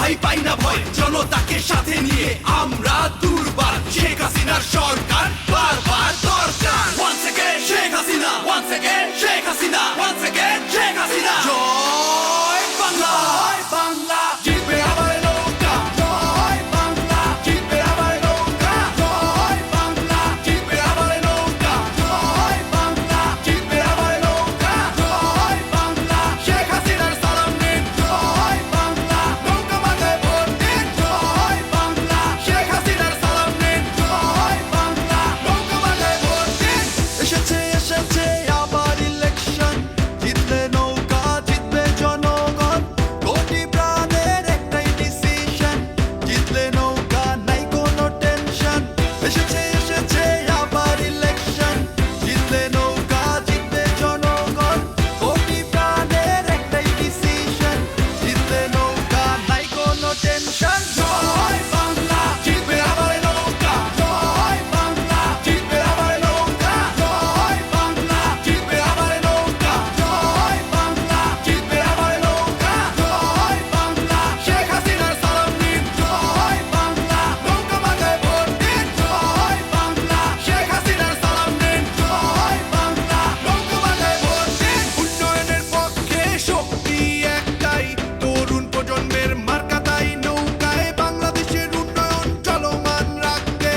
ভাই পাই না ভয়, জনতাকে সাথে নিয়ে আমরা দুর্বার। শেখ হাসিনার সরকার বারবার দরকার। Once again Sheikh Hasina, once again Sheikh Hasina, once again Sheikh Hasina. জয় বাংলা, জয় বাংলা, জিতবে আবার নৌকা। জয় বাংলা, জিতবে আবার নৌকা। জয় বাংলা, জিতবে আবার নৌকা। জয় বাংলা, জিতবে আবার নৌকা। জয় বাংলা, শেখ হাসিনার সালাম নিন। জয় বাংলা, নৌকা মাথায় ভোট দিন। জয় বাংলা, শেখ হাসিনার সালাম নিন। জয় বাংলা, নৌকা মাথায় ভোট দিন। এসেছে আবার ইলেকশন, জিতলে নৌকা, জিতবে জনগণ। কোটি প্রাণের একটাই ডিসিশন, জিতলে নৌকা, নাই কোনো টেনশন। এসেছে আবার ইলেকশন, জিতলে নৌকা, জিতবে জনগণ। কোটি প্রাণের একটাই ডিসিশন, জিতলে নৌকা, নাই কোনো টেনশন। জয় বাংলা, জিতবে আবার নৌকা। জয় বাংলা, জিতবে আবার নৌকা। জয় বাংলা, জিতবে আবার নৌকা। জয় বাংলা, জিতবে আবার নৌকা। জয় বাংলা, শেখ হাসিনার সালাম নিন। জয় বাংলা, নৌকা মাথায় ভোট দিন। জয় বাংলা, শেখ হাসিনার সালাম নিন। জয় বাংলা, নৌকা মাথায় ভোট দিন। উন্নয়নের পক্ষে শক্তি একটাই, তরুণ প্রজন্মের মার্কা তাই নৌকায়। বাংলাদেশের উন্নয়ন চলমান রাখতে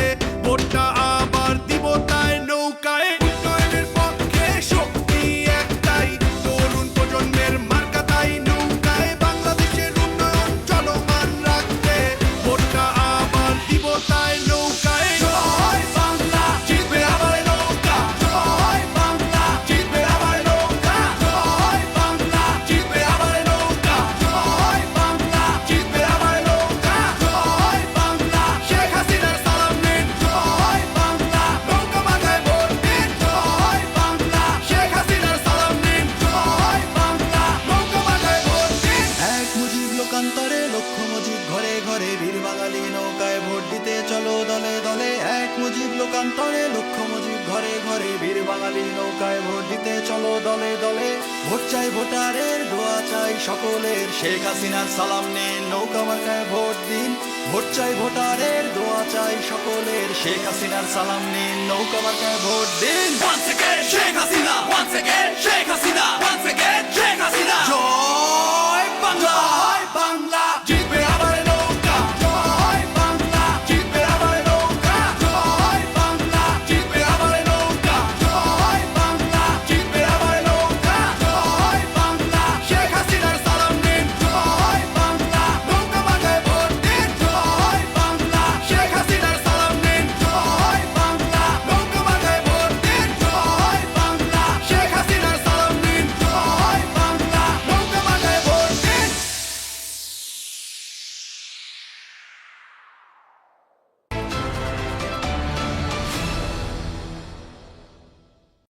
ভোটটা আবার দিব তাই নৌকায়। উন্নয়নের পক্ষে শক্তি একটাই, তরুণ প্রজন্মের মার্কা তাই নৌকায়। বাংলাদেশের উন্নয়ন চলমান রাখতে ভোটটা আবার দিব তাই নৌকায়। জয় বাংলা, জিতবে আবার নৌকা। জয় বাংলা, জিতবে আবার নৌকা। জয় বাংলা, জিতবে আবার নৌকা। জয় বাংলা, জিতবে আবার নৌকা। জয় বাংলা, শেখ হাসিনার সালাম নিন। জয় বাংলা, নৌকা মাথায় ভোট দিন। জয় বাংলা, শেখ হাসিনার সালাম নিন। জয় বাংলা, নৌকা মাথায় ভোট দিন। এক মুজিব লোকান্তরে, লক্ষ মুজিব ঘরে ঘরে, বীর বাঙালি নৌকায় ভোট দিতে চলো দলে দলে। এক মুজিব লোকান্তরে, লক্ষ মুজিব ঘরে ঘরে, বীর বাঙালি নৌকায় ভোট দিতে চলো দলে দলে। ভোট চাই ভোটারের, দোয়া চাই সকলের, শেখ হাসিনার সালাম নিন, নৌকা মার্কায় ভোট দিন। ভোট চাই ভোটারের, দোয়া চাই সকলের, শেখ হাসিনার সালাম নিন, নৌকা মার্কায় ভোট দিন। Once again Sheikh Hasina, once again Sheikh Hasina, once again Sheikh Hasina. জয়